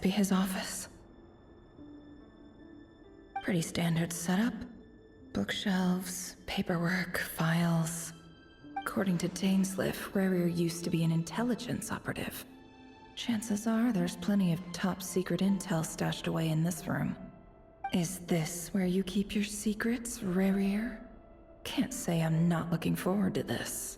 be his office. Pretty standard setup. Bookshelves, paperwork, files. According to Dainsliff, Rarier used to be an intelligence operative. Chances are there's plenty of top-secret intel stashed away in this room. Is this where you keep your secrets, Rarier? Can't say I'm not looking forward to this.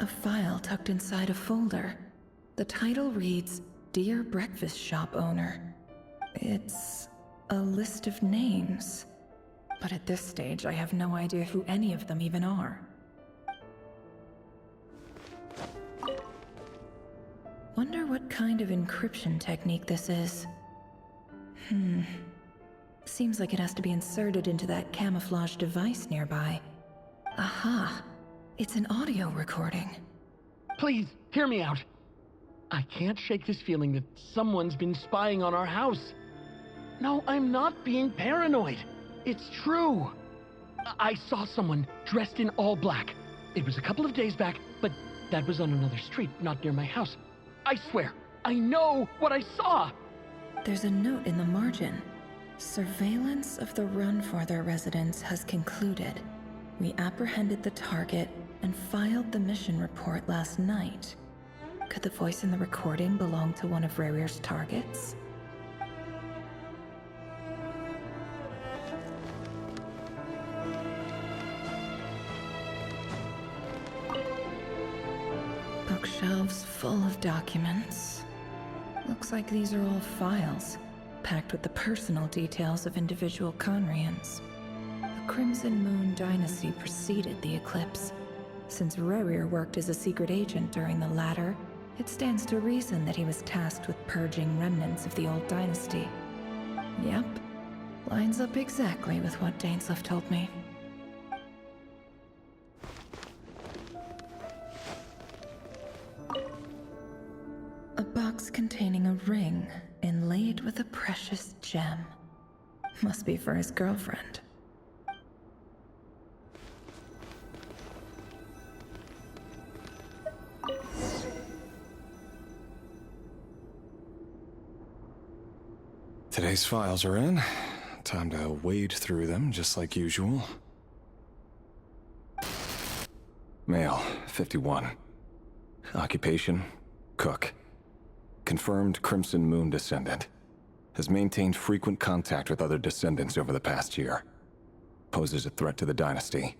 A file tucked inside a folder. The title reads, Dear Breakfast Shop Owner. It's a list of names. But at this stage, I have no idea who any of them even are. Wonder what kind of encryption technique this is. Seems like it has to be inserted into that camouflage device nearby. Aha! It's an audio recording. Please, hear me out. I can't shake this feeling that someone's been spying on our house. No, I'm not being paranoid. It's true. I saw someone dressed in all black. It was a couple of days back, but that was on another street, not near my house. I swear, I know what I saw. There's a note in the margin. Surveillance of the run for their residence has concluded. We apprehended the target and filed the mission report last night. Could the voice in the recording belong to one of Rarier's targets? Bookshelves full of documents. Looks like these are all files, packed with the personal details of individual Conrians. The Crimson Moon dynasty preceded the eclipse. Since Rarier worked as a secret agent during the latter, it stands to reason that he was tasked with purging remnants of the old dynasty. Yep, lines up exactly with what Dainsliff told me. A box containing a ring inlaid with a precious gem. Must be for his girlfriend. Today's files are in. Time to wade through them just like usual. Male, 51. Occupation, cook. Confirmed Crimson Moon descendant. Has maintained frequent contact with other descendants over the past year. Poses a threat to the dynasty.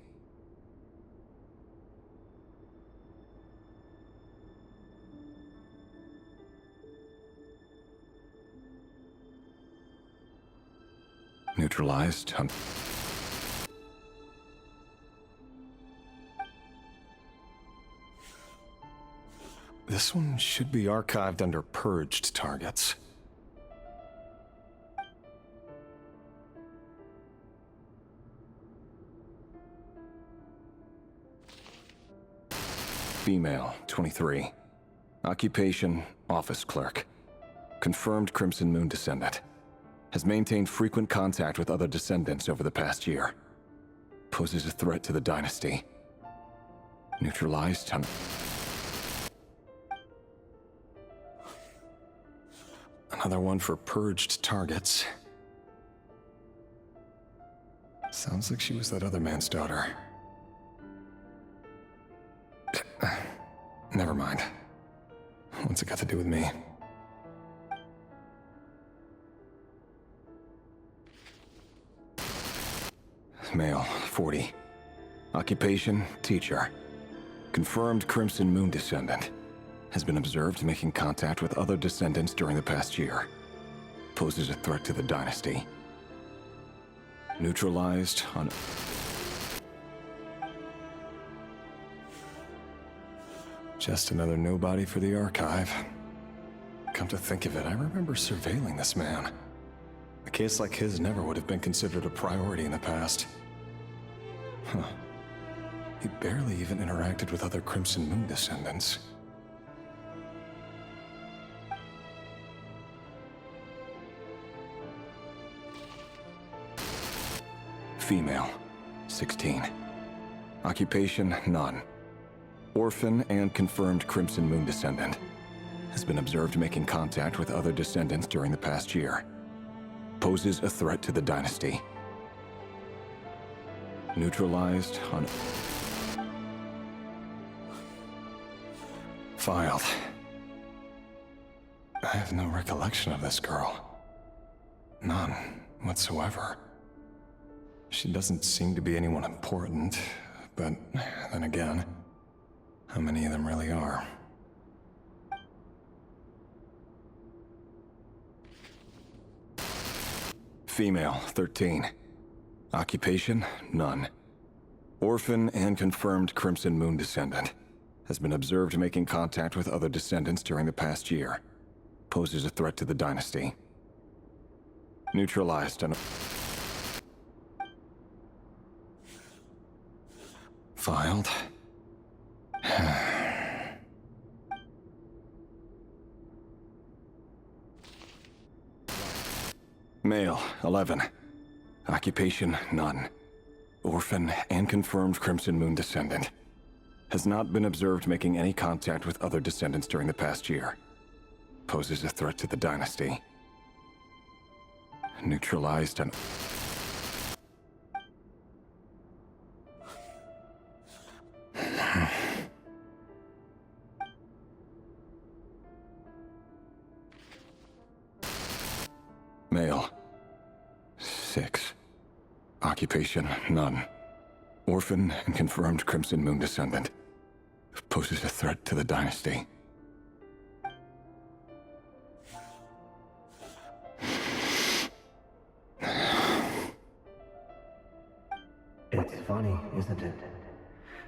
Neutralized. This one should be archived under purged targets. Female, 23. Occupation, office clerk. Confirmed Crimson Moon descendant. Has maintained frequent contact with other descendants over the past year. Poses a threat to the dynasty. Neutralized. Another one for purged targets. Sounds like she was that other man's daughter. Never mind. What's it got to do with me? Male, 40. Occupation, teacher. Confirmed Crimson Moon descendant. Has been observed making contact with other descendants during the past year. Poses a threat to the dynasty. Neutralized on... Just another nobody for the archive. Come to think of it, I remember surveilling this man. A case like his never would have been considered a priority in the past. Huh. He barely even interacted with other Crimson Moon descendants. Female, 16. Occupation, none. Orphan and confirmed Crimson Moon descendant. Has been observed making contact with other descendants during the past year. Poses a threat to the dynasty. Neutralized on... Filed. I have no recollection of this girl. None whatsoever. She doesn't seem to be anyone important, but then again, how many of them really are? Female, 13. Occupation, none. Orphan and confirmed Crimson Moon descendant. Has been observed making contact with other descendants during the past year. Poses a threat to the dynasty. Neutralized on... Filed. Male, 11. Occupation, none. Orphan and confirmed Crimson Moon descendant. Has not been observed making any contact with other descendants during the past year. Poses a threat to the dynasty. Neutralized on... Male. 6. Occupation, none. Orphan and confirmed Crimson Moon descendant. Poses a threat to the dynasty. It's funny, isn't it?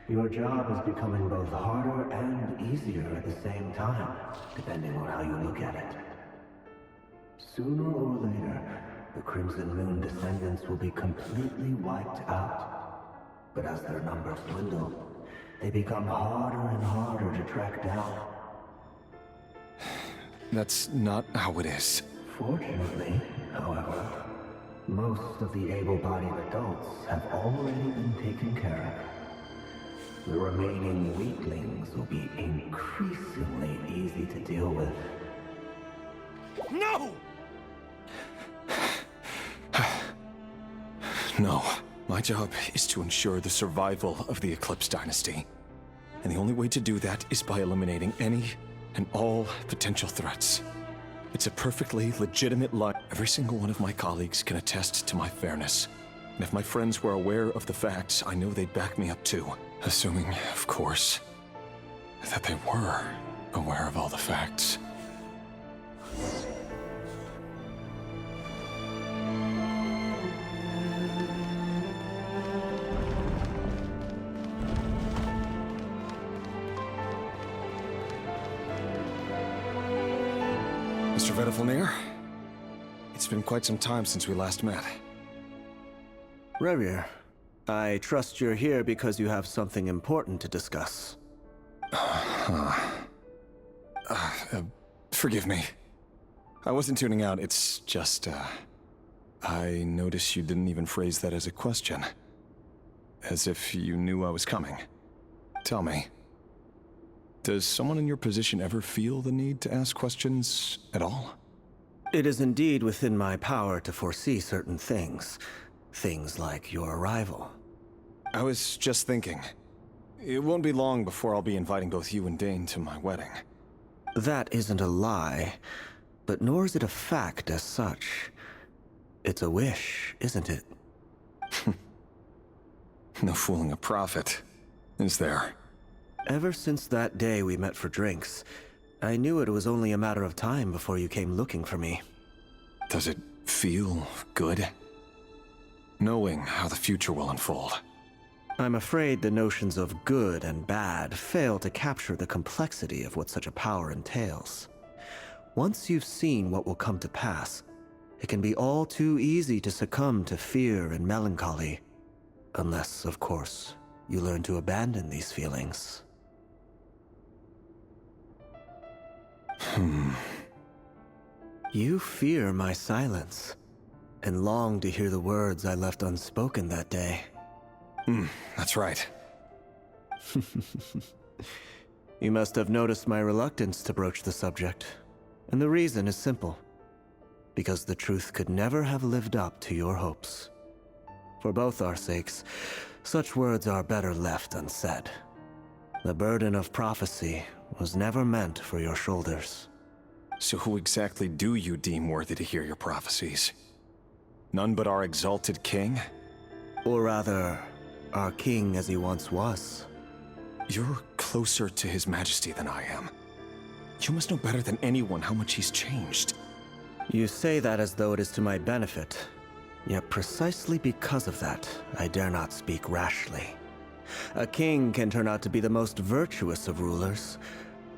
Your job is becoming both harder and easier at the same time, depending on how you look at it. Sooner or later, the Crimson Moon descendants will be completely wiped out. But as their numbers dwindle, they become harder and harder to track down. That's not how it is. Fortunately, however, most of the able-bodied adults have already been taken care of. The remaining weaklings will be increasingly easy to deal with. No! No. My job is to ensure the survival of the Eclipse Dynasty. And the only way to do that is by eliminating any and all potential threats. It's a perfectly legitimate lie. Every single one of my colleagues can attest to my fairness. And if my friends were aware of the facts, I know they'd back me up too. Assuming, of course, that they were aware of all the facts. Mr. Vedifalnir, it's been quite some time since we last met. Revier, I trust you're here because you have something important to discuss. Forgive me. I wasn't tuning out, it's just, I noticed you didn't even phrase that as a question. As if you knew I was coming. Tell me, does someone in your position ever feel the need to ask questions at all? It is indeed within my power to foresee certain things. Things like your arrival. I was just thinking. It won't be long before I'll be inviting both you and Dane to my wedding. That isn't a lie, but nor is it a fact as such. It's a wish, isn't it? No fooling a prophet, is there? Ever since that day we met for drinks, I knew it was only a matter of time before you came looking for me. Does it feel good? Knowing how the future will unfold. I'm afraid the notions of good and bad fail to capture the complexity of what such a power entails. Once you've seen what will come to pass, it can be all too easy to succumb to fear and melancholy. Unless, of course, you learn to abandon these feelings. You fear my silence. and longed to hear the words I left unspoken that day. That's right. You must have noticed my reluctance to broach the subject, and the reason is simple. Because the truth could never have lived up to your hopes. For both our sakes, such words are better left unsaid. The burden of prophecy was never meant for your shoulders. So who exactly do you deem worthy to hear your prophecies? None but our exalted king? Or rather, our king as he once was. You're closer to his majesty than I am. You must know better than anyone how much he's changed. You say that as though it is to my benefit. Yet precisely because of that, I dare not speak rashly. A king can turn out to be the most virtuous of rulers,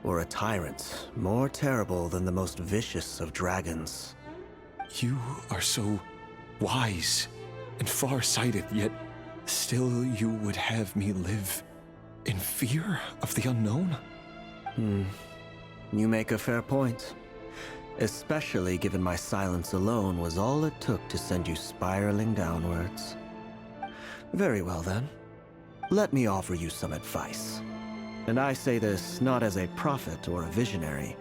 or a tyrant more terrible than the most vicious of dragons. You are so wise and far-sighted, yet still you would have me live in fear of the unknown? You make a fair point. Especially given my silence alone was all it took to send you spiraling downwards. Very well then. Let me offer you some advice. And I say this not as a prophet or a visionary,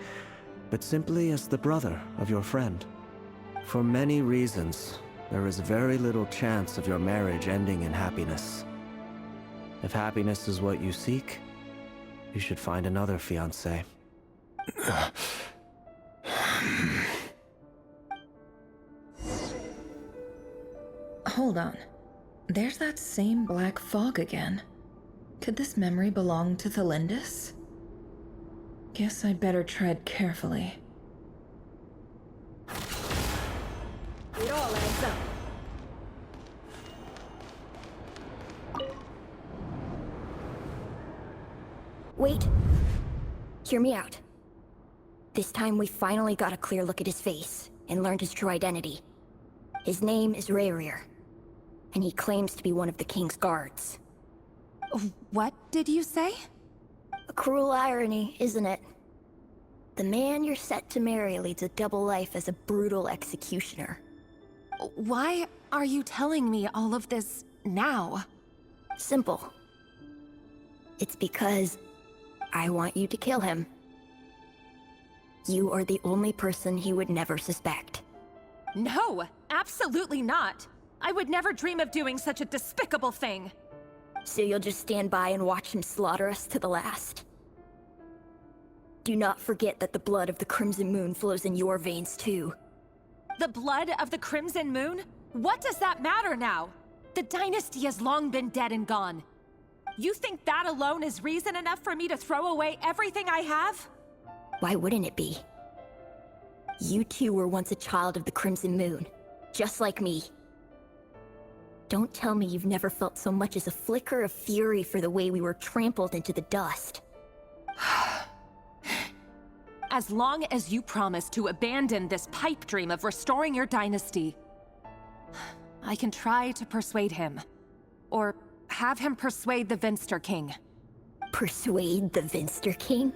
but simply as the brother of your friend. For many reasons, there is very little chance of your marriage ending in happiness. If happiness is what you seek, you should find another fiancé. Hold on. There's that same black fog again. Could this memory belong to Thelindis? Guess I'd better tread carefully. It all adds up. Wait. Hear me out. This time we finally got a clear look at his face and learned his true identity. His name is Rayrir, and he claims to be one of the king's guards. What did you say? A cruel irony, isn't it? The man you're set to marry leads a double life as a brutal executioner. Why are you telling me all of this now? Simple. It's because I want you to kill him. You are the only person he would never suspect. No, absolutely not. I would never dream of doing such a despicable thing. So you'll just stand by and watch him slaughter us to the last? Do not forget that the blood of the Crimson Moon flows in your veins too. The blood of the Crimson Moon? What does that matter now? The dynasty has long been dead and gone. You think that alone is reason enough for me to throw away everything I have? Why wouldn't it be? You two were once a child of the Crimson Moon, just like me. Don't tell me you've never felt so much as a flicker of fury for the way we were trampled into the dust. As long as you promise to abandon this pipe dream of restoring your dynasty, I can try to persuade him. Or have him persuade the Vinster King. Persuade the Vinster King?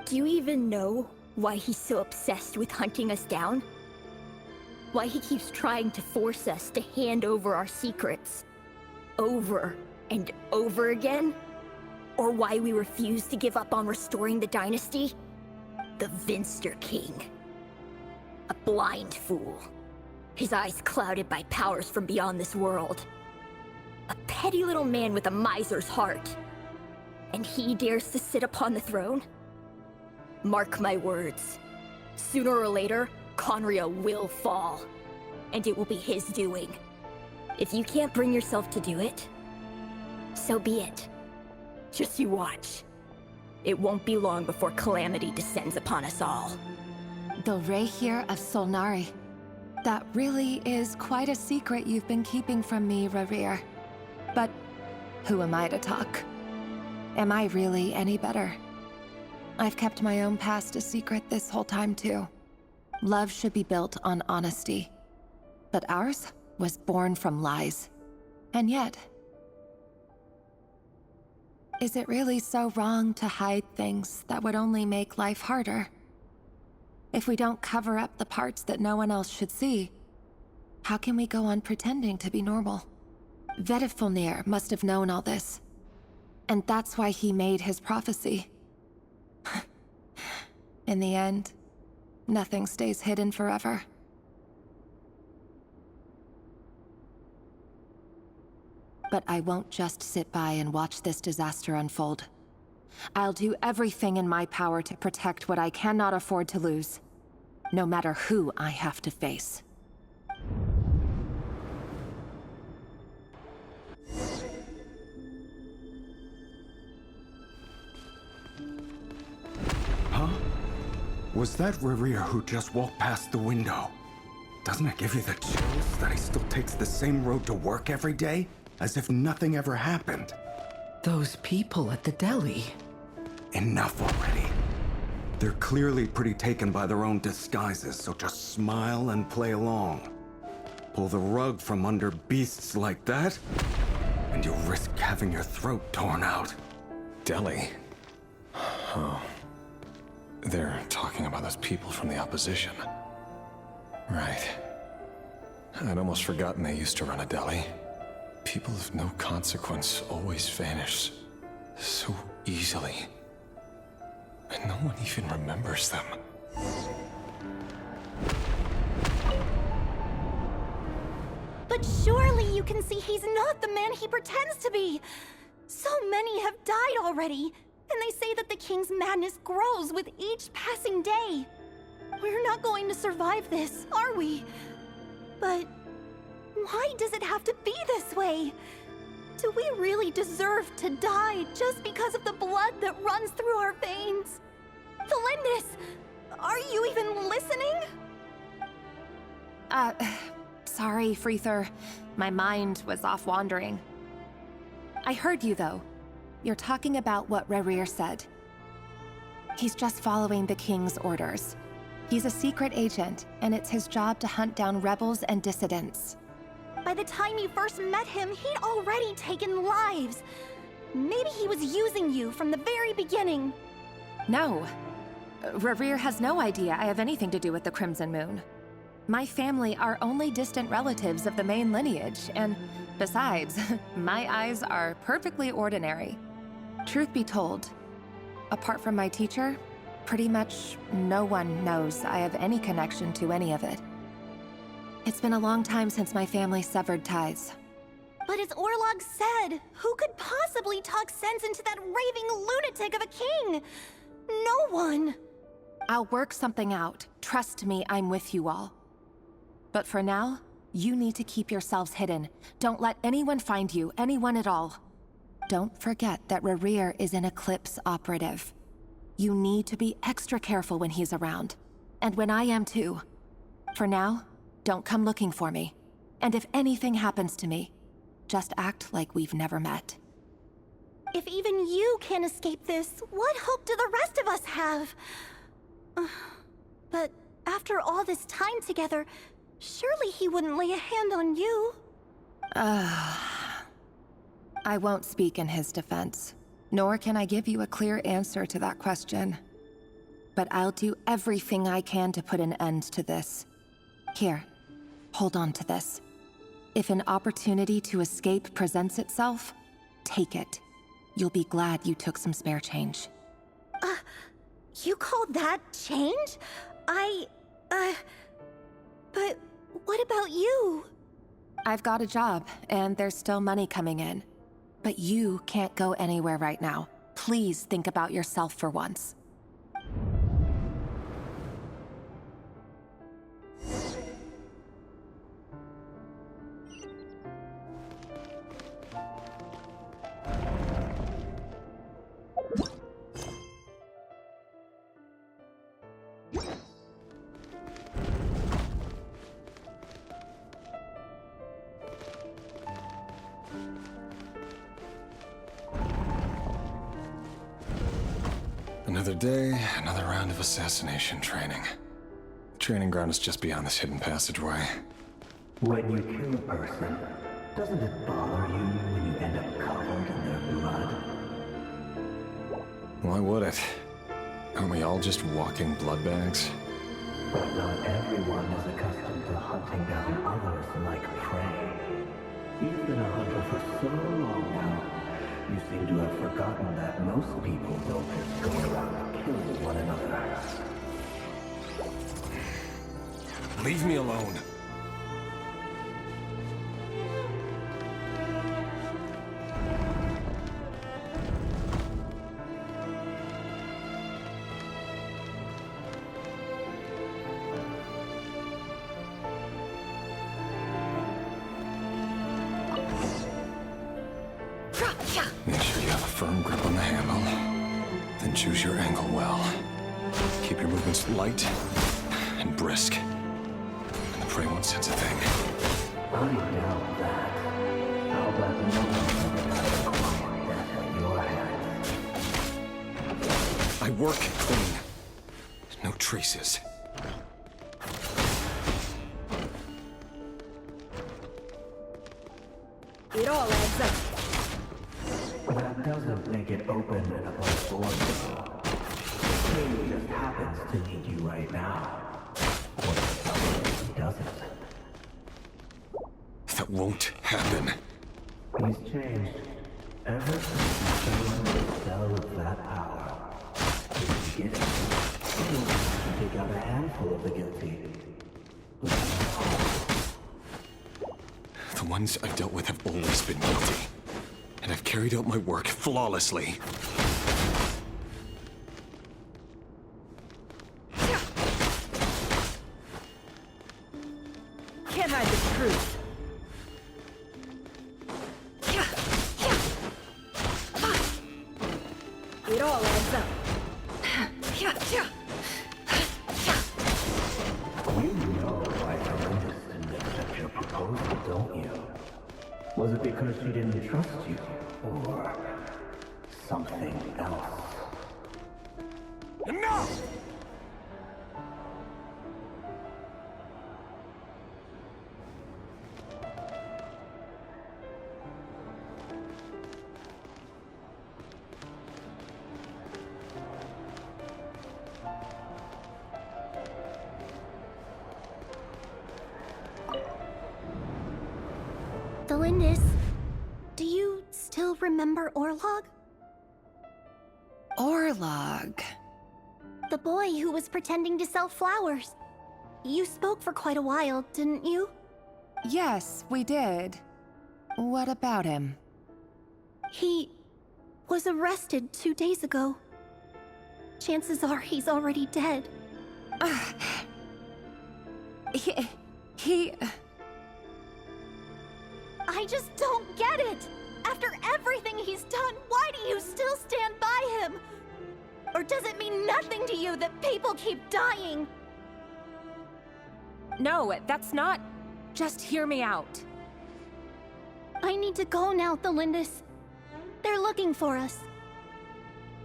Do you even know why he's so obsessed with hunting us down? Why he keeps trying to force us to hand over our secrets over and over again? Or why we refuse to give up on restoring the dynasty? The Vinster King. A blind fool. His eyes clouded by powers from beyond this world. A petty little man with a miser's heart. And he dares to sit upon the throne? Mark my words. Sooner or later, Conria will fall. And it will be his doing. If you can't bring yourself to do it, so be it. Just you watch. It won't be long before calamity descends upon us all. The Rayrir of Solnari. That really is quite a secret you've been keeping from me, Rayrir. But who am I to talk? Am I really any better? I've kept my own past a secret this whole time too. Love should be built on honesty. But ours was born from lies. And yet, is it really so wrong to hide things that would only make life harder? If we don't cover up the parts that no one else should see, how can we go on pretending to be normal? Vedifulnir must have known all this. And that's why he made his prophecy. In the end, nothing stays hidden forever. But I won't just sit by and watch this disaster unfold. I'll do everything in my power to protect what I cannot afford to lose, no matter who I have to face. Huh? Was that Revere who just walked past the window? Doesn't it give you the chills that he still takes the same road to work every day? As if nothing ever happened. Those people at the deli. Enough already. They're clearly pretty taken by their own disguises, so just smile and play along. Pull the rug from under beasts like that, and you risk having your throat torn out. Delhi? Oh. They're talking about those people from the opposition. Right. I'd almost forgotten they used to run a deli. People of no consequence always vanish so easily. And no one even remembers them. But surely you can see he's not the man he pretends to be! So many have died already, and they say that the king's madness grows with each passing day. We're not going to survive this, are we? But why does it have to be this way? Do we really deserve to die just because of the blood that runs through our veins? Felindis, are you even listening? Sorry, Freether. My mind was off wandering. I heard you, though. You're talking about what Revere said. He's just following the king's orders. He's a secret agent, and it's his job to hunt down rebels and dissidents. By the time you first met him, he'd already taken lives. Maybe he was using you from the very beginning. No. Revere has no idea I have anything to do with the Crimson Moon. My family are only distant relatives of the main lineage, and besides, my eyes are perfectly ordinary. Truth be told, apart from my teacher, pretty much no one knows I have any connection to any of it. It's been a long time since my family severed ties. But as Orlog said, who could possibly talk sense into that raving lunatic of a king? No one. I'll work something out. Trust me, I'm with you all. But for now, you need to keep yourselves hidden. Don't let anyone find you, anyone at all. Don't forget that Revere is an Eclipse operative. You need to be extra careful when he's around. And when I am too. For now, don't come looking for me. And if anything happens to me, just act like we've never met. If even you can't escape this, what hope do the rest of us have? But after all this time together, surely he wouldn't lay a hand on you. I won't speak in his defense, nor can I give you a clear answer to that question. But I'll do everything I can to put an end to this. Here, hold on to this. If an opportunity to escape presents itself, take it. You'll be glad you took some spare change. You call that change? But what about you? I've got a job, and there's still money coming in. But you can't go anywhere right now. Please think about yourself for once. Another day, another round of assassination training. The training ground is just beyond this hidden passageway. When you kill a person, doesn't it bother you when you end up covered in their blood? Why would it? Aren't we all just walking blood bags? But not everyone is accustomed to hunting down others like prey. You've been a hunter for so long now, you seem to have forgotten that most people don't just go around killing one another. Leave me alone. Make sure you have a firm grip on the handle. Then choose your angle well. Keep your movements light and brisk. And the prey won't sense a thing. I doubt that. How about the quiet death at your hands? I work clean. No traces. It all adds up. That doesn't make it open and above board, though. The king just happens to need you right now. What if he doesn't? That won't happen. He's changed. Ever since he stolen the cell of that power. In the beginning, he wanted to take out a handful of the guilty. The ones I've dealt with have always been guilty. And I've carried out my work flawlessly. Can't hide the truth. It all adds up. You know why Olympus didn't accept your proposal, don't you? Was it because she didn't trust you? Or something else? Enough! Delindis, do you still remember Orlog? Orlog. The boy who was pretending to sell flowers. You spoke for quite a while, didn't you? Yes, we did. What about him? He was arrested 2 days ago. Chances are he's already dead. He... I just don't get it! After everything he's done, why do you still stand by him? Or does it mean nothing to you that people keep dying? No, that's not... Just hear me out. I need to go now, Thelindis. They're looking for us.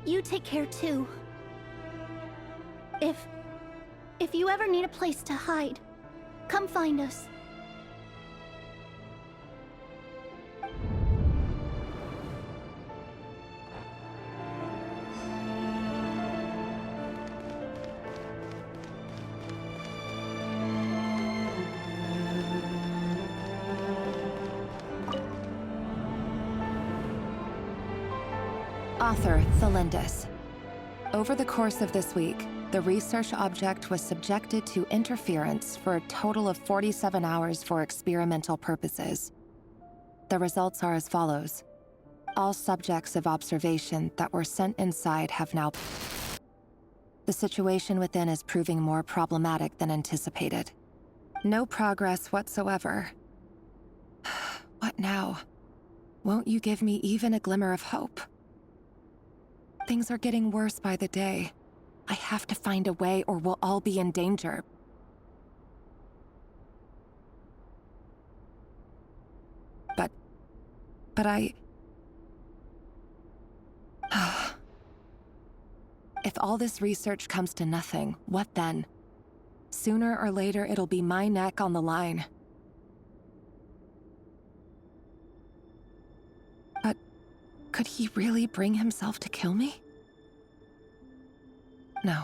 You take care too. If you ever need a place to hide, come find us. Author, Thelindis. Over the course of this week, the research object was subjected to interference for a total of 47 hours for experimental purposes. The results are as follows. All subjects of observation that were sent inside have now... The situation within is proving more problematic than anticipated. No progress whatsoever. What now? Won't you give me even a glimmer of hope? Things are getting worse by the day. I have to find a way or we'll all be in danger. But I... If all this research comes to nothing, what then? Sooner or later, it'll be my neck on the line. But could he really bring himself to kill me? No.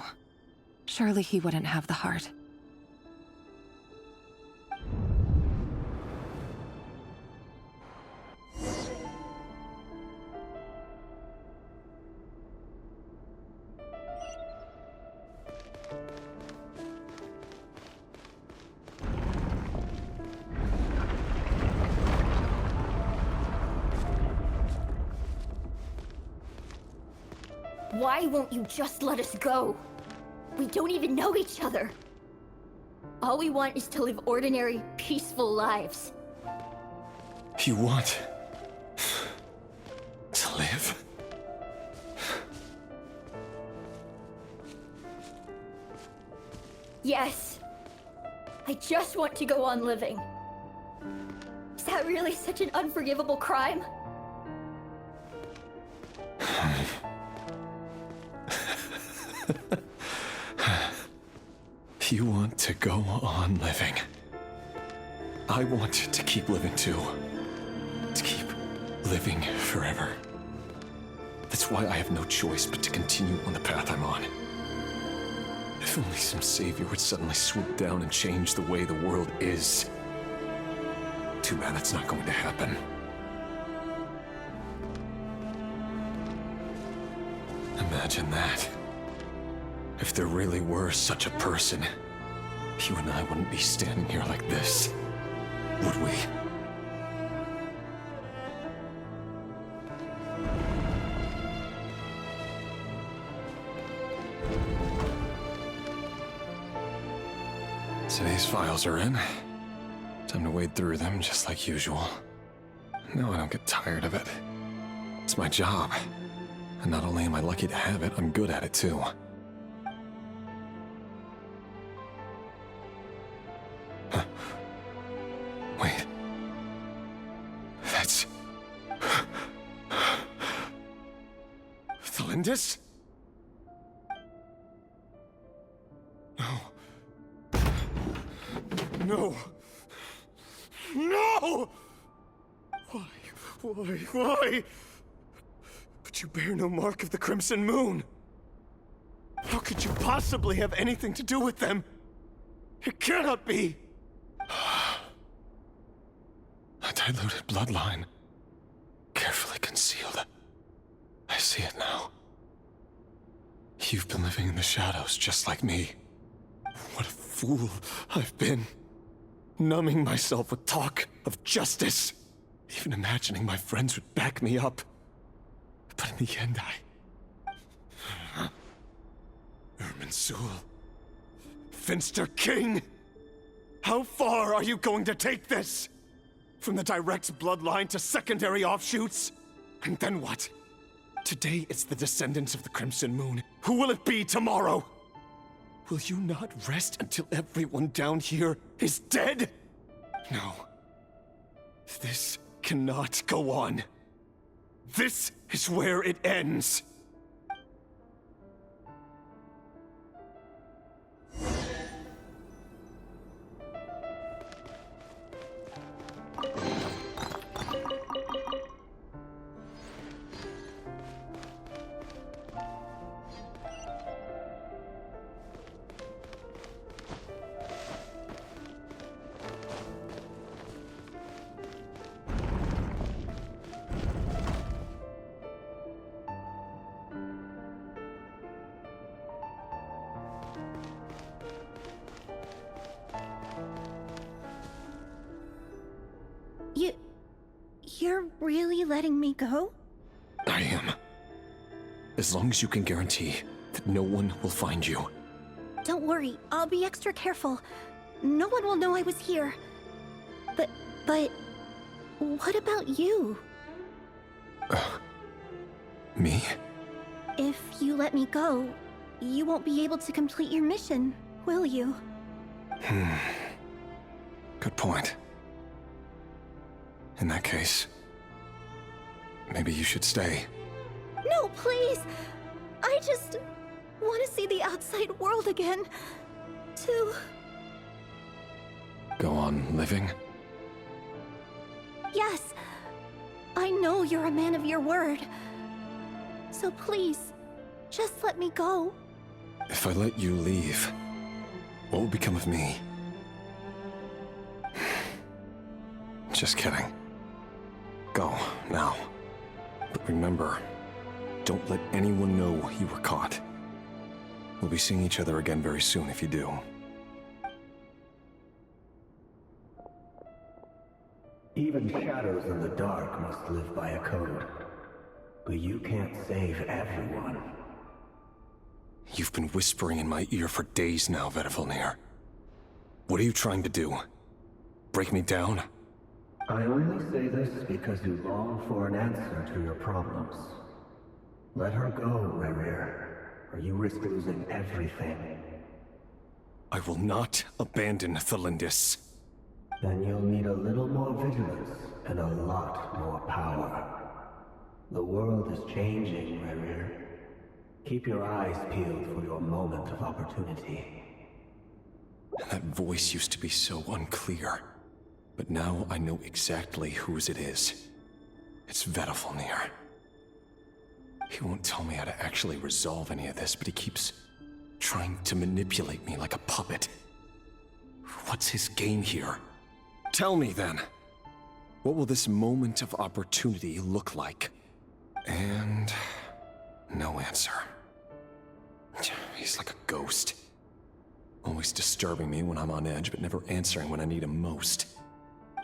Surely he wouldn't have the heart. Why won't you just let us go? We don't even know each other. All we want is to live ordinary, peaceful lives. You want to live? Yes. I just want to go on living. Is that really such an unforgivable crime? You want to go on living. I want to keep living too. To keep living forever. That's why I have no choice but to continue on the path I'm on. If only some savior would suddenly swoop down and change the way the world is. Too bad that's not going to happen. Imagine that. If there really were such a person, you and I wouldn't be standing here like this, would we? Today's files are in. Time to wade through them just like usual. No, I don't get tired of it. It's my job. And not only am I lucky to have it, I'm good at it too. Huh. Wait. That's... Thalindis? No. No! Why? But you bear no mark of the Crimson Moon. How could you possibly have anything to do with them? It cannot be! A diluted bloodline. Carefully concealed. I see it now. You've been living in the shadows just like me. What a fool I've been. Numbing myself with talk of justice. Even imagining my friends would back me up. But in the end, Irminsul. Finster King! How far are you going to take this? From the direct bloodline to secondary offshoots? And then what? Today it's the descendants of the Crimson Moon. Who will it be tomorrow? Will you not rest until everyone down here is dead? No. This cannot go on. This is where it ends. You're really letting me go? I am. As long as you can guarantee that no one will find you. Don't worry, I'll be extra careful. No one will know I was here. But what about you? Me? If you let me go, you won't be able to complete your mission, will you? Good point. In that case, maybe you should stay. No, please! I just want to see the outside world again. To... Go on living? Yes. I know you're a man of your word. So please, just let me go. If I let you leave, what will become of me? Just kidding. Go, now. But remember, don't let anyone know you were caught. We'll be seeing each other again very soon if you do. Even shadows in the dark must live by a code. But you can't save everyone. You've been whispering in my ear for days now, Vedifalnir. What are you trying to do? Break me down? I only say this because you long for an answer to your problems. Let her go, Rerir, or you risk losing everything. I will not abandon Thelindis. Then you'll need a little more vigilance and a lot more power. The world is changing, Rerir. Keep your eyes peeled for your moment of opportunity. That voice used to be so unclear. But now I know exactly whose it is. It's Vedifalnir. He won't tell me how to actually resolve any of this, but he keeps trying to manipulate me like a puppet. What's his game here? Tell me then. What will this moment of opportunity look like? And no answer. He's like a ghost. Always disturbing me when I'm on edge, but never answering when I need him most.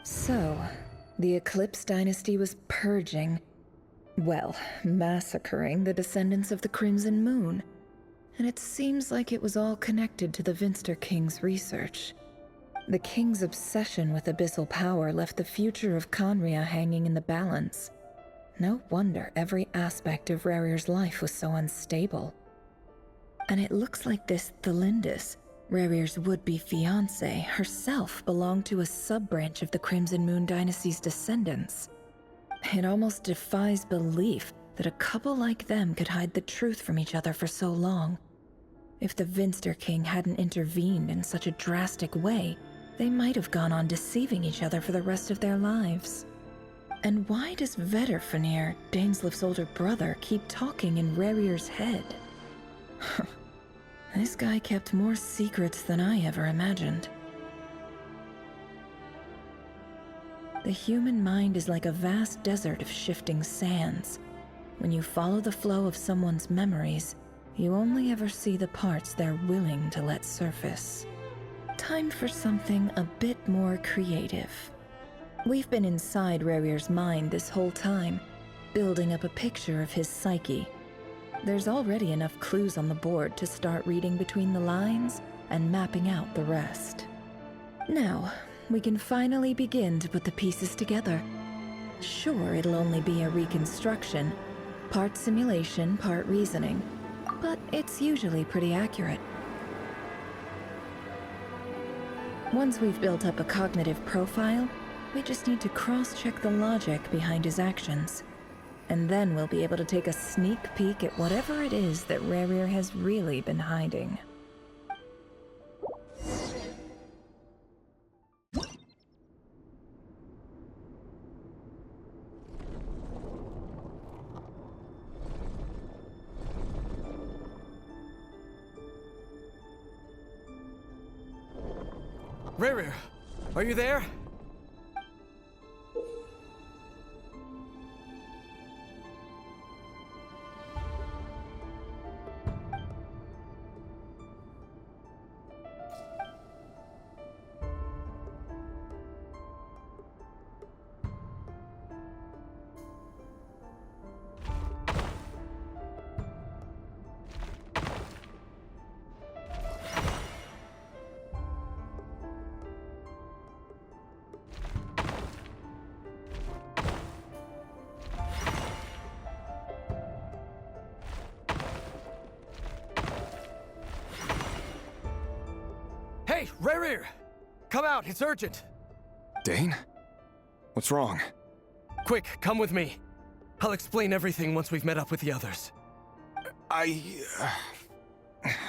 So, the Eclipse Dynasty was purging, well, massacring the descendants of the Crimson Moon. And it seems like it was all connected to the Vinster King's research. The King's obsession with abyssal power left the future of Conria hanging in the balance. No wonder every aspect of Rerir's life was so unstable. And it looks like this Thelindis, Rerir's would-be fiancée, herself belonged to a sub-branch of the Crimson Moon Dynasty's descendants. It almost defies belief that a couple like them could hide the truth from each other for so long. If the Vinster King hadn't intervened in such a drastic way, they might have gone on deceiving each other for the rest of their lives. And why does Vedifalnir, Daneslif's older brother, keep talking in Rerir's head? This guy kept more secrets than I ever imagined. The human mind is like a vast desert of shifting sands. When you follow the flow of someone's memories, you only ever see the parts they're willing to let surface. Time for something a bit more creative. We've been inside Rerir's mind this whole time, building up a picture of his psyche. There's already enough clues on the board to start reading between the lines and mapping out the rest. Now, we can finally begin to put the pieces together. Sure, it'll only be a reconstruction, part simulation, part reasoning, but it's usually pretty accurate. Once we've built up a cognitive profile, we just need to cross-check the logic behind his actions. And then we'll be able to take a sneak peek at whatever it is that Rerir has really been hiding. Rerir, are you there? Hey, Rerir! Come out, it's urgent! Dane? What's wrong? Quick, come with me. I'll explain everything once we've met up with the others.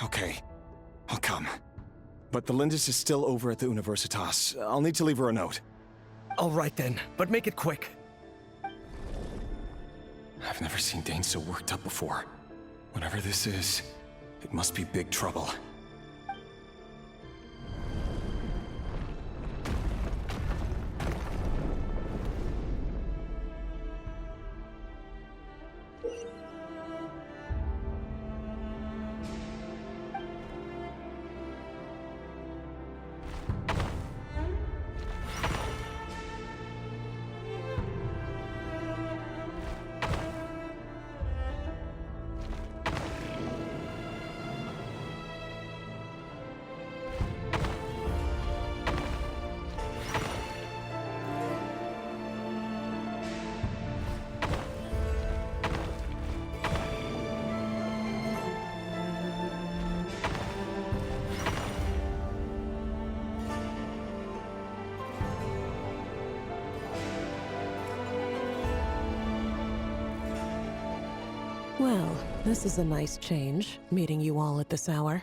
Okay. I'll come. But the Lindis is still over at the Universitas. I'll need to leave her a note. All right then, but make it quick. I've never seen Dane so worked up before. Whatever this is, it must be big trouble. Well, this is a nice change, meeting you all at this hour.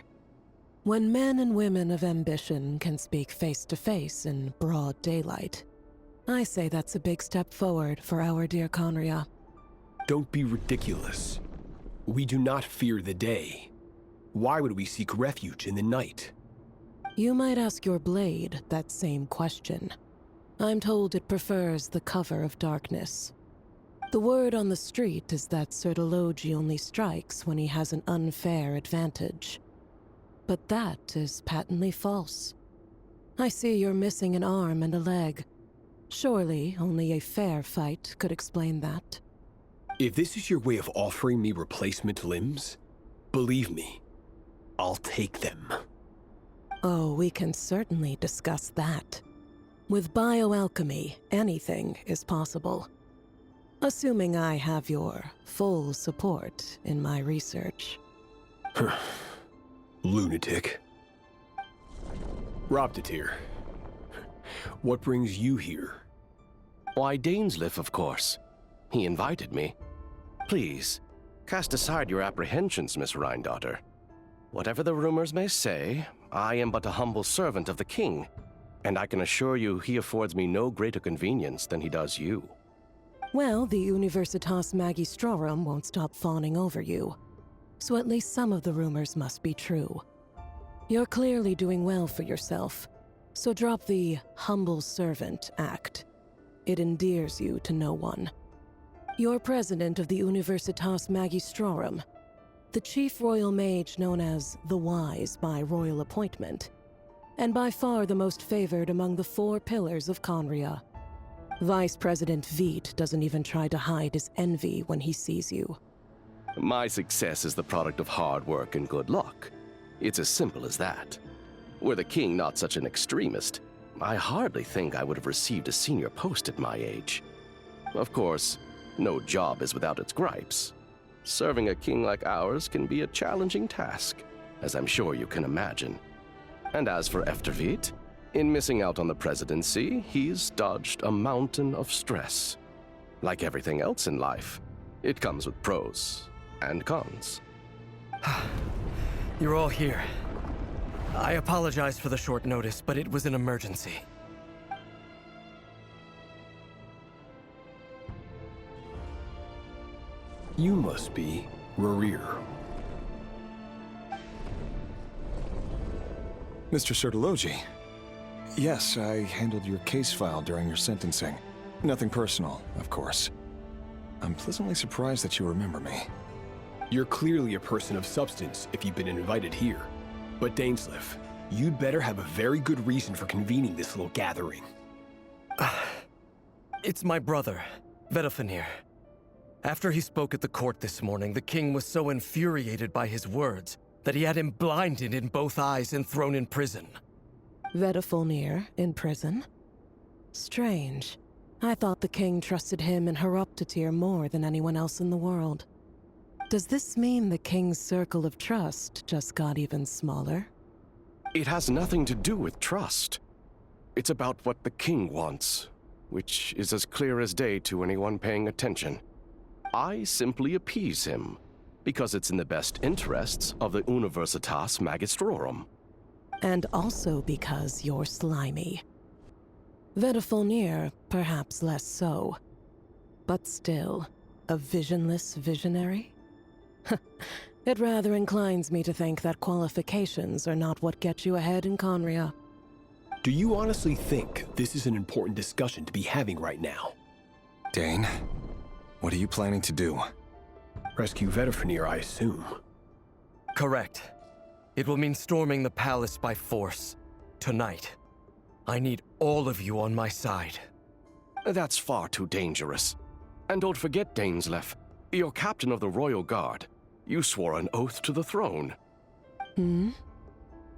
When men and women of ambition can speak face to face in broad daylight, I say that's a big step forward for our dear Conria. Don't be ridiculous. We do not fear the day. Why would we seek refuge in the night? You might ask your blade that same question. I'm told it prefers the cover of darkness. The word on the street is that Sertologi only strikes when he has an unfair advantage. But that is patently false. I see you're missing an arm and a leg. Surely only a fair fight could explain that. If this is your way of offering me replacement limbs, believe me, I'll take them. Oh, we can certainly discuss that. With bioalchemy, anything is possible. Assuming I have your full support in my research. Lunatic. Robtatir, what brings you here? Why, Dainsleif, of course. He invited me. Please, cast aside your apprehensions, Miss Rhindaughter. Whatever the rumors may say, I am but a humble servant of the king, and I can assure you he affords me no greater convenience than he does you. Well, the Universitas Magistrorum won't stop fawning over you, so at least some of the rumors must be true. You're clearly doing well for yourself, so drop the humble servant act. It endears you to no one. You're president of the Universitas Magistrorum, the chief royal mage known as the Wise by royal appointment, and by far the most favored among the 4 pillars of Conria. Vice President Veet doesn't even try to hide his envy when he sees you. My success is the product of hard work and good luck. It's as simple as that. Were the king not such an extremist, I hardly think I would have received a senior post at my age. Of course, no job is without its gripes. Serving a king like ours can be a challenging task, as I'm sure you can imagine. And as for Efterveet, in missing out on the presidency, he's dodged a mountain of stress. Like everything else in life, it comes with pros and cons. You're all here. I apologize for the short notice, but it was an emergency. You must be Rarir. Mr. Sertologi. Yes, I handled your case file during your sentencing. Nothing personal, of course. I'm pleasantly surprised that you remember me. You're clearly a person of substance if you've been invited here. But Dainsleif, you'd better have a very good reason for convening this little gathering. It's my brother, Vedofenir. After he spoke at the court this morning, the king was so infuriated by his words that he had him blinded in both eyes and thrown in prison. Vedofenir in prison? Strange. I thought the king trusted him and Horoptatir more than anyone else in the world. Does this mean the king's circle of trust just got even smaller? It has nothing to do with trust. It's about what the king wants, which is as clear as day to anyone paying attention. I simply appease him, because it's in the best interests of the Universitas Magistrorum. And also because you're slimy. Vedofenir, perhaps less so. But still, a visionless visionary? It rather inclines me to think that qualifications are not what get you ahead in Conria. Do you honestly think this is an important discussion to be having right now? Dane, what are you planning to do? Rescue Vedofenir, I assume. Correct. It will mean storming the palace by force. Tonight. I need all of you on my side. That's far too dangerous. And don't forget, Dainsleif, you're captain of the Royal Guard. You swore an oath to the throne. Hmm?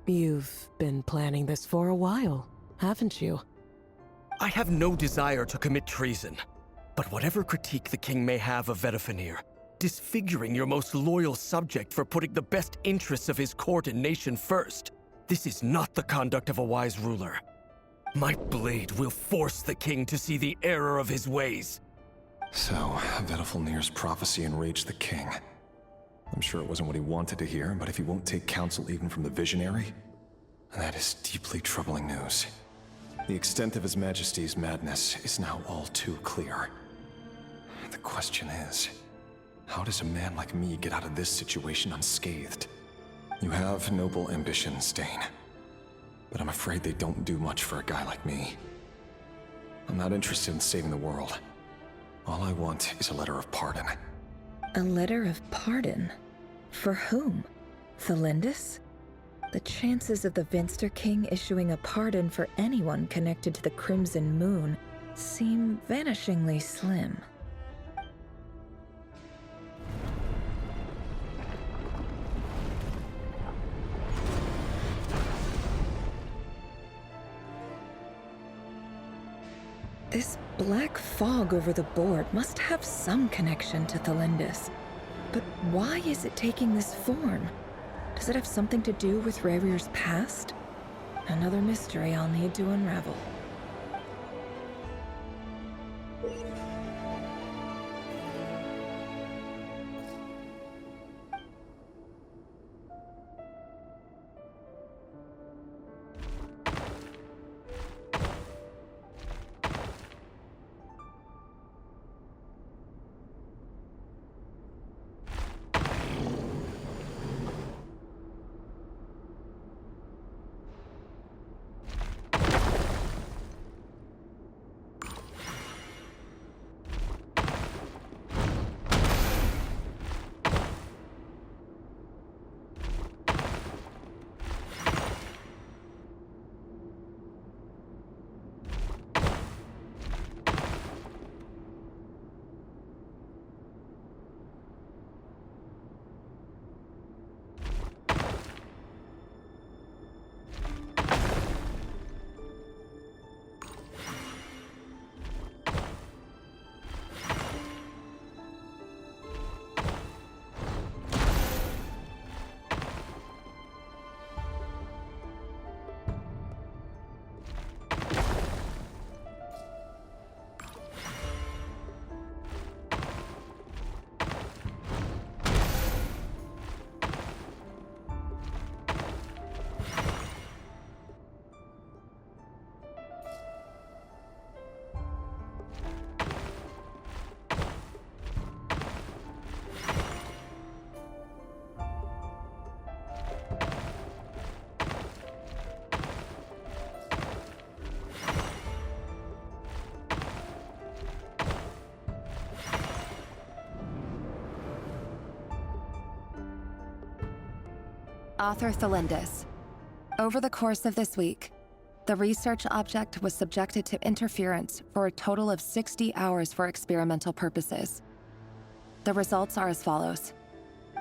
You've been planning this for a while, haven't you? I have no desire to commit treason. But whatever critique the king may have of Vedofenir, disfiguring your most loyal subject for putting the best interests of his court and nation first, this is not the conduct of a wise ruler. My blade will force the king to see the error of his ways. So, Vedofenir's prophecy enraged the king. I'm sure it wasn't what he wanted to hear, but if he won't take counsel even from the visionary, that is deeply troubling news. The extent of His Majesty's madness is now all too clear. The question is, how does a man like me get out of this situation unscathed? You have noble ambitions, Dane, but I'm afraid they don't do much for a guy like me. I'm not interested in saving the world. All I want is a letter of pardon. A letter of pardon? For whom? Thelindis? The chances of the Vinster King issuing a pardon for anyone connected to the Crimson Moon seem vanishingly slim. This black fog over the board must have some connection to Thelindis. But why is it taking this form? Does it have something to do with Rerir's past? Another mystery I'll need to unravel. Author Thelindis. Over the course of this week, the research object was subjected to interference for a total of 60 hours for experimental purposes. The results are as follows.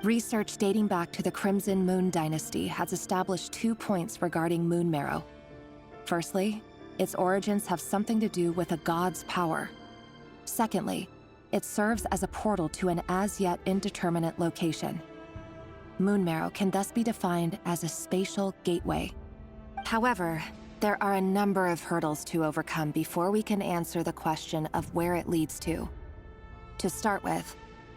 Research dating back to the Crimson Moon Dynasty has established 2 points regarding moon marrow. Firstly, its origins have something to do with a god's power. Secondly, it serves as a portal to an as-yet indeterminate location. Moon marrow can thus be defined as a spatial gateway. However, there are a number of hurdles to overcome before we can answer the question of where it leads to. To start with,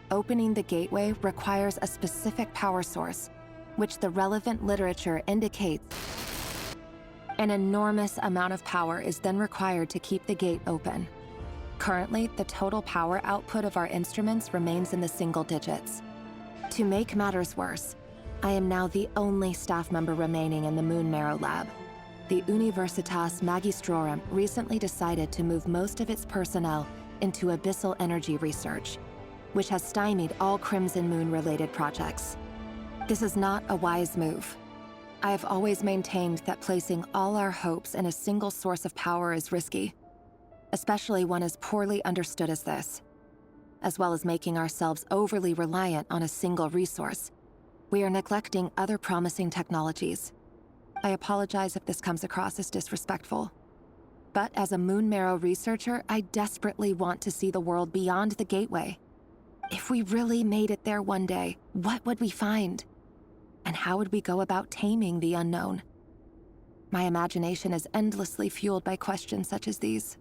opening the gateway requires a specific power source, which the relevant literature indicates. An enormous amount of power is then required to keep the gate open. Currently, the total power output of our instruments remains in the single digits. To make matters worse, I am now the only staff member remaining in the Moon Marrow Lab. The Universitas Magistrorum recently decided to move most of its personnel into abyssal energy research, which has stymied all Crimson Moon-related projects. This is not a wise move. I have always maintained that placing all our hopes in a single source of power is risky, especially one as poorly understood as this. As well as making ourselves overly reliant on a single resource, we are neglecting other promising technologies. I apologize if this comes across as disrespectful. But as a Moon Marrow researcher, I desperately want to see the world beyond the gateway. If we really made it there one day, what would we find? And how would we go about taming the unknown? My imagination is endlessly fueled by questions such as these.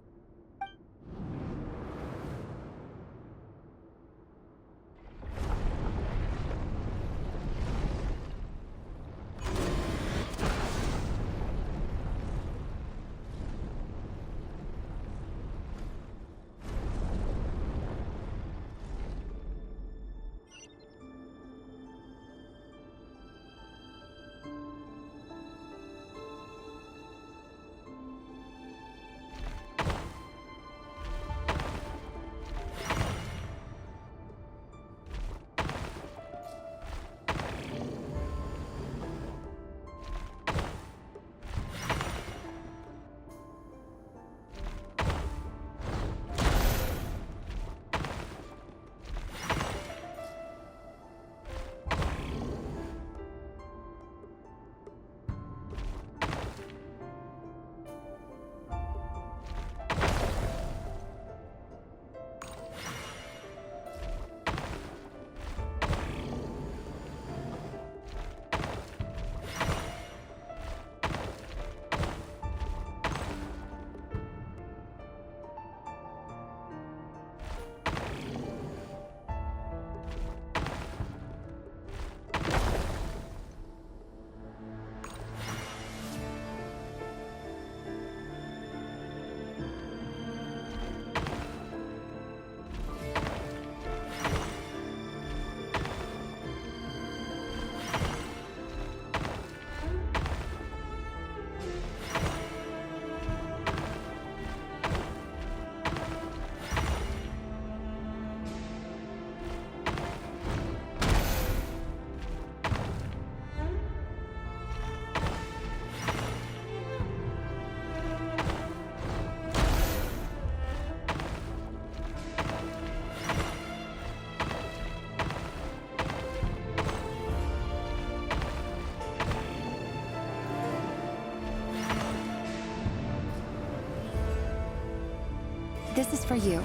This is for you.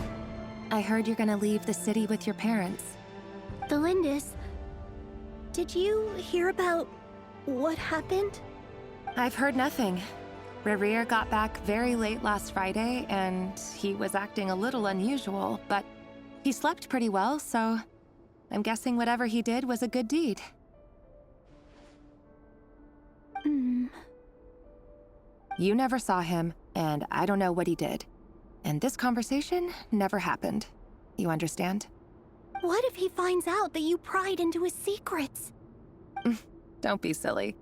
I heard you're gonna leave the city with your parents. Delindis, did you hear about what happened? I've heard nothing. Rerir got back very late last Friday, and he was acting a little unusual, but he slept pretty well, so I'm guessing whatever he did was a good deed. You never saw him, and I don't know what he did. And this conversation never happened. You understand? What if he finds out that you pried into his secrets? Don't be silly.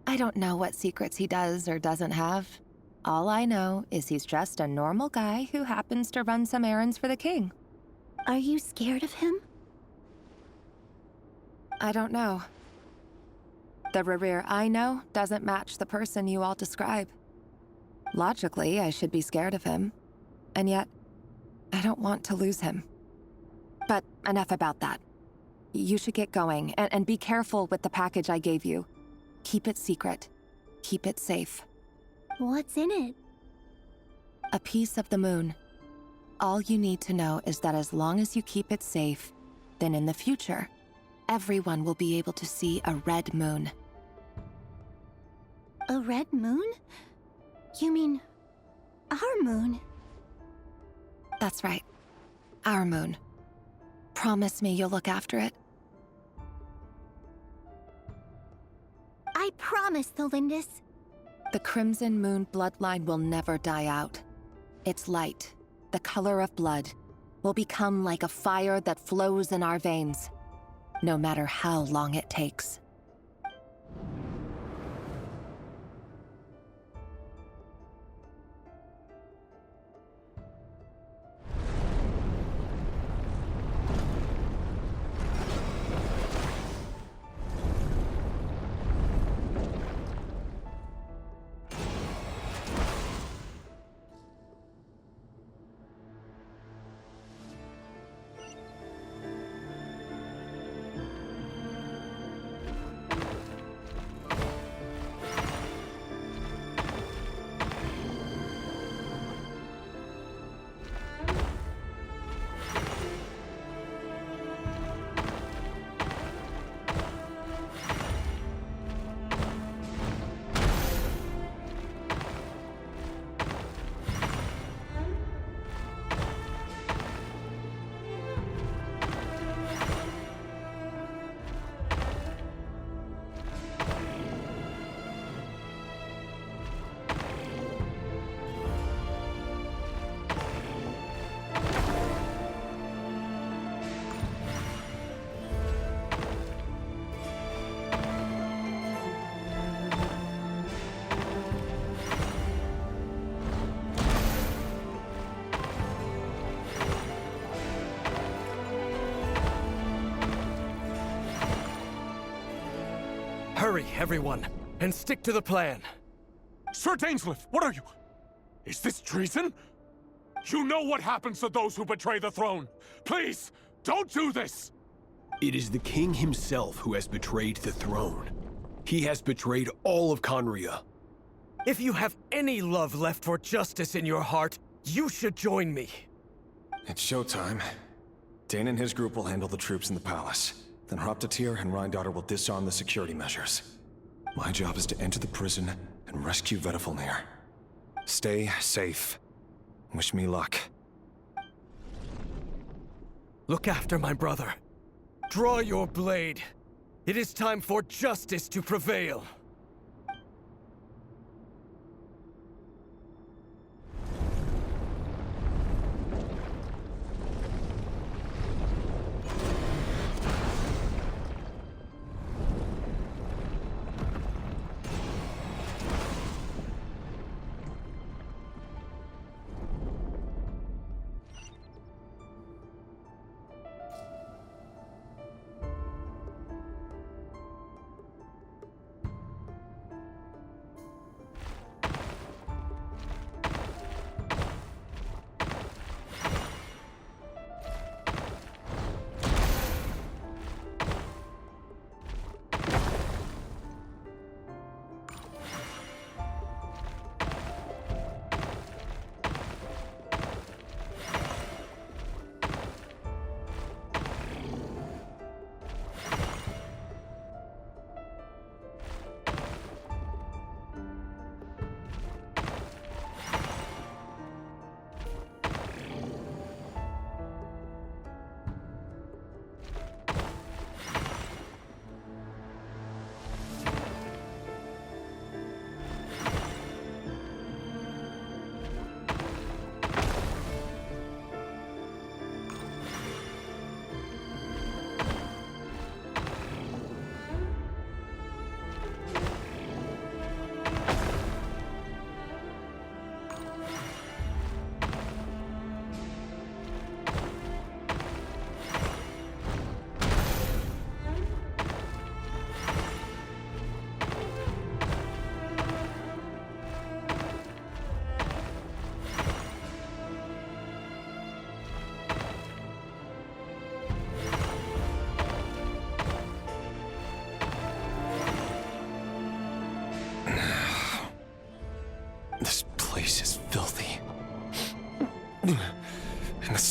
I don't know what secrets he does or doesn't have. All I know is he's just a normal guy who happens to run some errands for the king. Are you scared of him? I don't know. The Rerir I know doesn't match the person you all describe. Logically, I should be scared of him. And yet, I don't want to lose him. But enough about that. You should get going, and be careful with the package I gave you. Keep it secret. Keep it safe. What's in it? A piece of the moon. All you need to know is that as long as you keep it safe, then in the future, everyone will be able to see a red moon. A red moon? You mean our moon? That's right. Our moon. Promise me you'll look after it. I promise, Delindis. The Crimson Moon bloodline will never die out. Its light, the color of blood, will become like a fire that flows in our veins, no matter how long it takes. Hurry, everyone, and stick to the plan. Sir Dainsleif, what are you? Is this treason? You know what happens to those who betray the throne. Please, don't do this! It is the king himself who has betrayed the throne. He has betrayed all of Conria. If you have any love left for justice in your heart, you should join me. It's showtime. Dane and his group will handle the troops in the palace. Then Hraptatir and Rhindaughter will disarm the security measures. My job is to enter the prison and rescue Vedifalnir. Stay safe. Wish me luck. Look after my brother. Draw your blade. It is time for justice to prevail.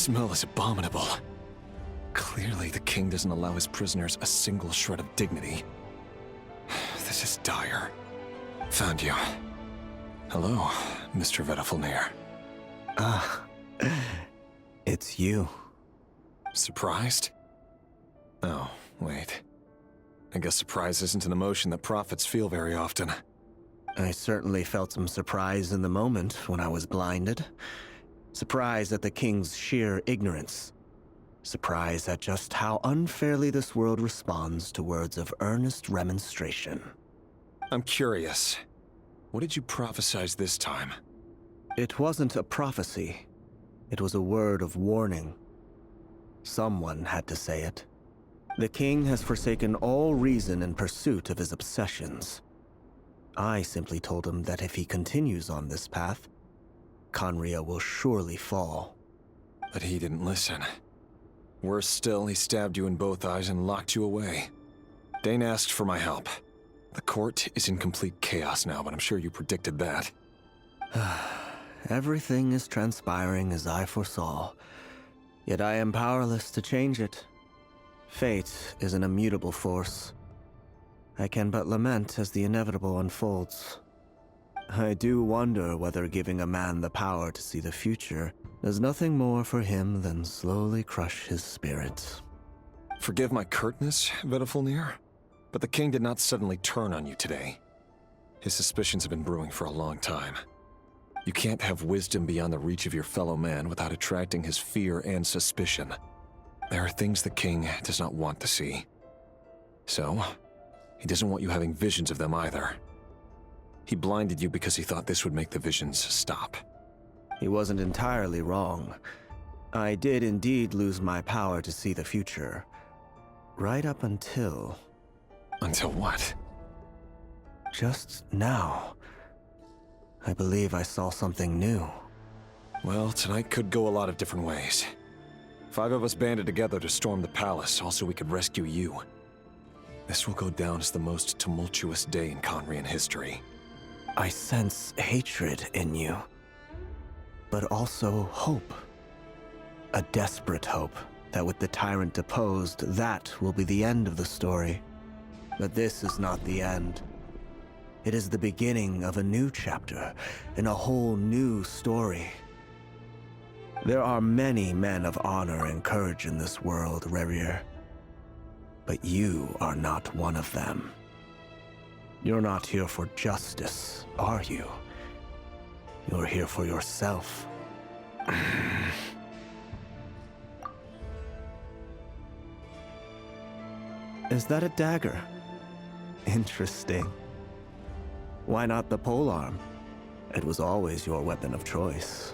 smell is abominable. Clearly, the king doesn't allow his prisoners a single shred of dignity. This is dire. Found you. Hello, Mr. Vedafilnir. Ah, it's you. Surprised? Oh, wait. I guess surprise isn't an emotion that prophets feel very often. I certainly felt some surprise in the moment when I was blinded. Surprise at the king's sheer ignorance. Surprise at just how unfairly this world responds to words of earnest remonstration. I'm curious. What did you prophesize this time? It wasn't a prophecy. It was a word of warning. Someone had to say it. The king has forsaken all reason in pursuit of his obsessions. I simply told him that if he continues on this path, Khaenri'ah will surely fall. But he didn't listen. Worse still, he stabbed you in both eyes and locked you away. Dane asked for my help. The court is in complete chaos now, but I'm sure you predicted that. Everything is transpiring as I foresaw, yet I am powerless to change it. Fate is an immutable force. I can but lament as the inevitable unfolds. I do wonder whether giving a man the power to see the future does nothing more for him than slowly crush his spirit. Forgive my curtness, Vedafilnir, but the king did not suddenly turn on you today. His suspicions have been brewing for a long time. You can't have wisdom beyond the reach of your fellow man without attracting his fear and suspicion. There are things the king does not want to see. So, he doesn't want you having visions of them either. He blinded you because he thought this would make the visions stop. He wasn't entirely wrong. I did indeed lose my power to see the future. Right up until... Until what? Just now. I believe I saw something new. Well, tonight could go a lot of different ways. 5 of us banded together to storm the palace, also we could rescue you. This will go down as the most tumultuous day in Khaenri'ah history. I sense hatred in you, but also hope. A desperate hope that with the tyrant deposed, that will be the end of the story. But this is not the end. It is the beginning of a new chapter, in a whole new story. There are many men of honor and courage in this world, Rerir. But you are not one of them. You're not here for justice, are you? You're here for yourself. Is that a dagger? Interesting. Why not the polearm? It was always your weapon of choice.